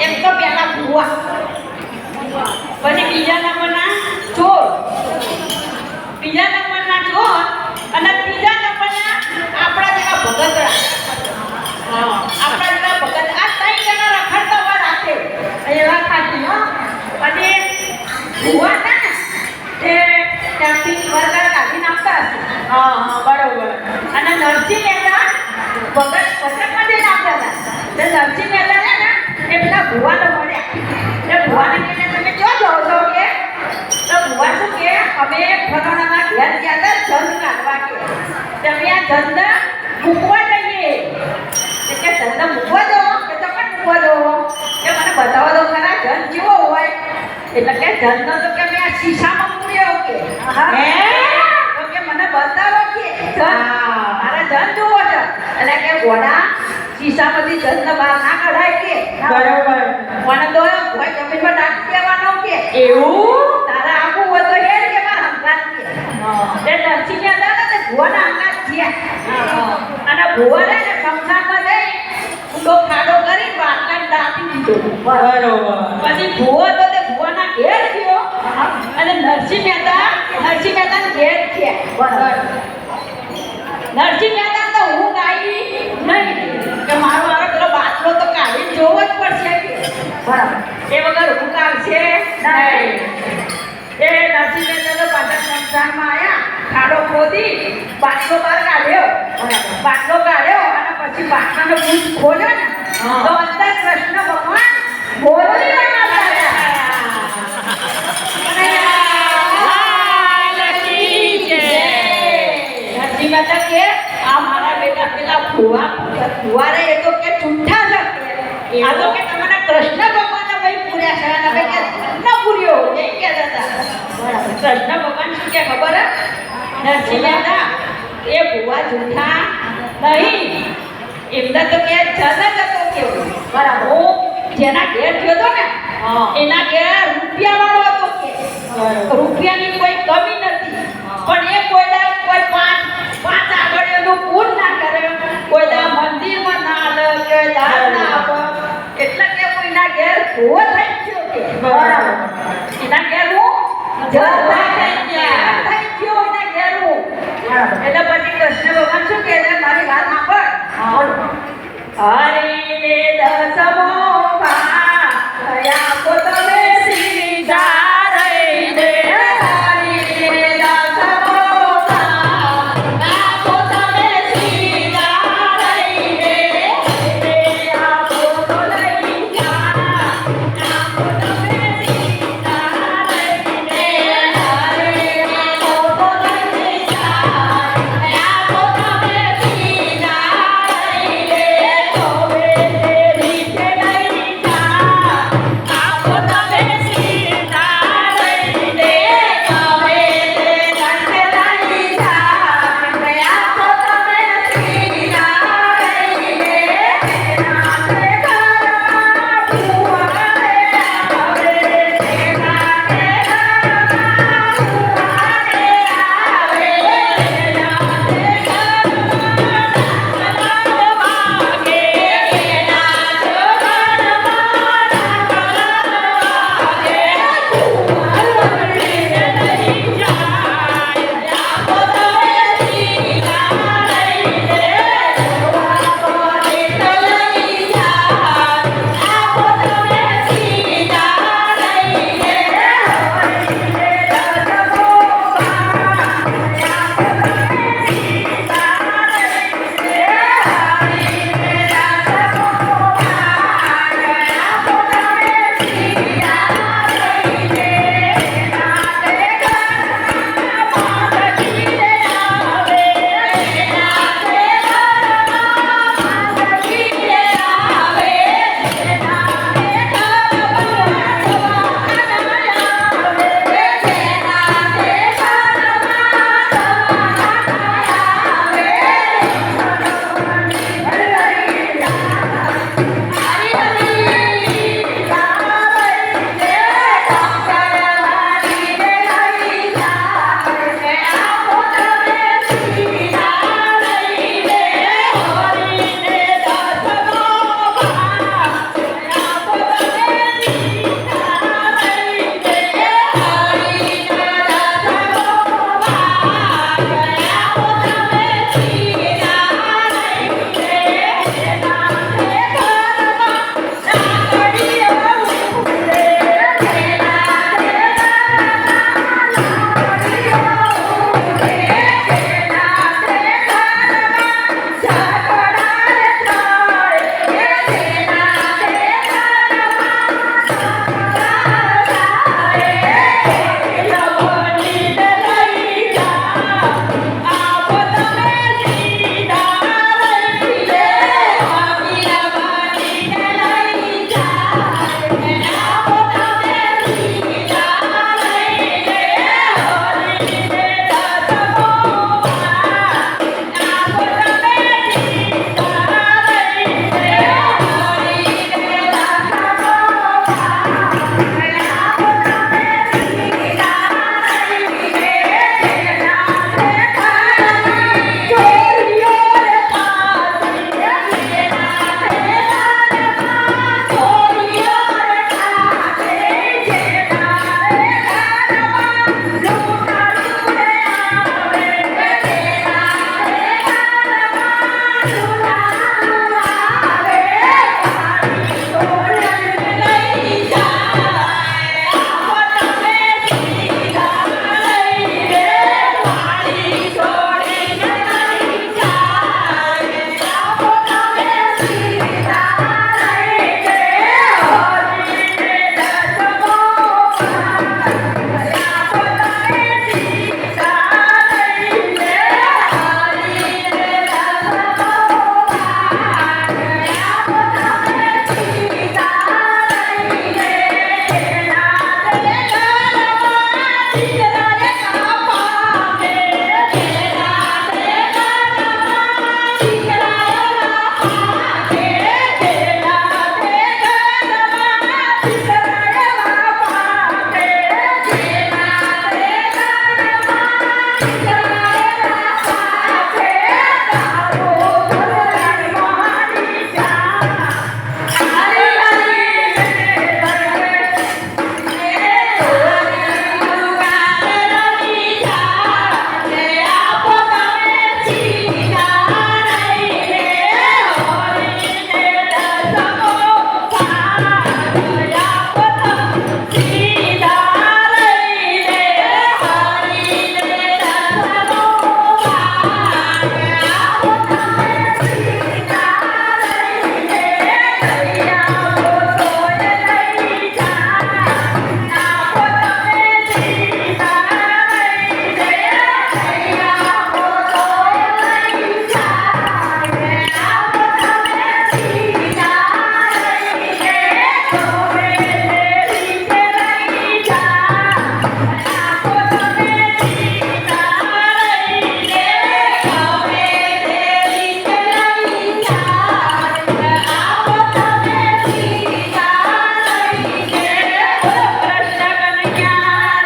એક તો પેલા ભુવા, પછી બીજા નંબરના ચોર, બીજા નંબરના ચોર અને ત્રીજા નંબરના આપણા જેવા ભગતડા. આપણા જેવા ભગત આ ત્રણ જણા રખડતા હોય રાતે એવા ખાતી. પછી ભુવા હતા ને તે ત્યાંથી વરગાર કાઢી નાખતા હશે. બરોબર. અને નરસિંહ મહેતા ભગતમાં જઈને આવતા હતા. તે નરસિંહ મહેતા છે ને એ પેલા ભુવાને મળ્યા. એ ભુવાને કહીને તમે ક્યાં જાઓ છો કે? તો ભુવા શું કે અમે ફલાણાના ઘેર ગયા હતા જંદ કાઢવા કે તમે આ જંદ મૂકવા જઈએ. કે જંદ મૂકવા દો કે તો પણ મૂકવા દો કે મને બતાવો દો ખરા જંદ કેવો હોય. એટલે કે જંદ તો કે મેં આ શીશામાં મૂક્યો કે તો કે મને બતાવો કે મારા જંદ જોવો છે. એટલે કે ઘોડા શીશામાંથી જંદ બહાર ના કઢાય કે બરોબર. મને તો કોઈ જમીનમાં નાખી દેવાનો કે એવું તારા આખું હોય તો એ કે મારા હંગાત કે તે નરસિંહ હતા ને તે ભુવાના હંગાત થયા. અને ભુવાને ને સંસારમાં જઈ ઊંડો ખાડો કરી બાટલા દાટી દીધો. બરોબર. પછી ભુવો તો તે ભુવાના ઘેર ગયો અને નરસિંહ મહેતાના ઘેર થયા. બરોબર. નરસિંહ મહેતા તો હું ગાઈ નહીં કે મારો પેલો બાટલો તો કાઢી જોવો જ પડશે કે બરાબર એ વગર હું કાઢશે નહીં. એ નરસિંહ મહેતા તો પાછા સંસારમાં આવ્યા, ખાડો ખોદી બાટલો બહાર કાઢ્યો. બાટલો કાઢ્યો અને પછી બાટલાનો ભૂત ખોલ્યો ને તો અંદર કૃષ્ણ ભગવાન બોલી રહ્યા હતા. નરસિંહ મહેતા કે આ મારા બેટા પેલા ફુવારે એ તો કે છૂઠા છે. આ તો કે તમને કૃષ્ણ ભગવાનને ભાઈ પૂર્યા છે અને ભાઈ કે ન પૂર્યો એ કહેતા હતા. કૃષ્ણ ભગવાન શું કે ખબર હે? નરસિંહ મહેતા એ ભુવા જૂઠા નહીં, એમને તો કે જન જ હતો કેવો. બરાબર. હું જેના ઘેર ગયો હતો ને એના ઘેર રૂપિયા વાળો હતો કે રૂપિયાની કોઈ કમી નથી. પણ એ કોઈ પાંચ આગળનું પૂન ના કરે, કોઈ મંદિરમાં ના આવે કે દાન ના આપે. એટલે કે કોઈના ઘેર ભૂવો થઈ ગયો કે બરાબર. એના ઘેર હું જતા થઈ ગયો એના ઘેર હું. એટલે પછી કૃષ્ણ ભગવાન શું કહે છે મારી વાત સાંભળ. હરી ને દસમો ભા થયા તો તમે સીધા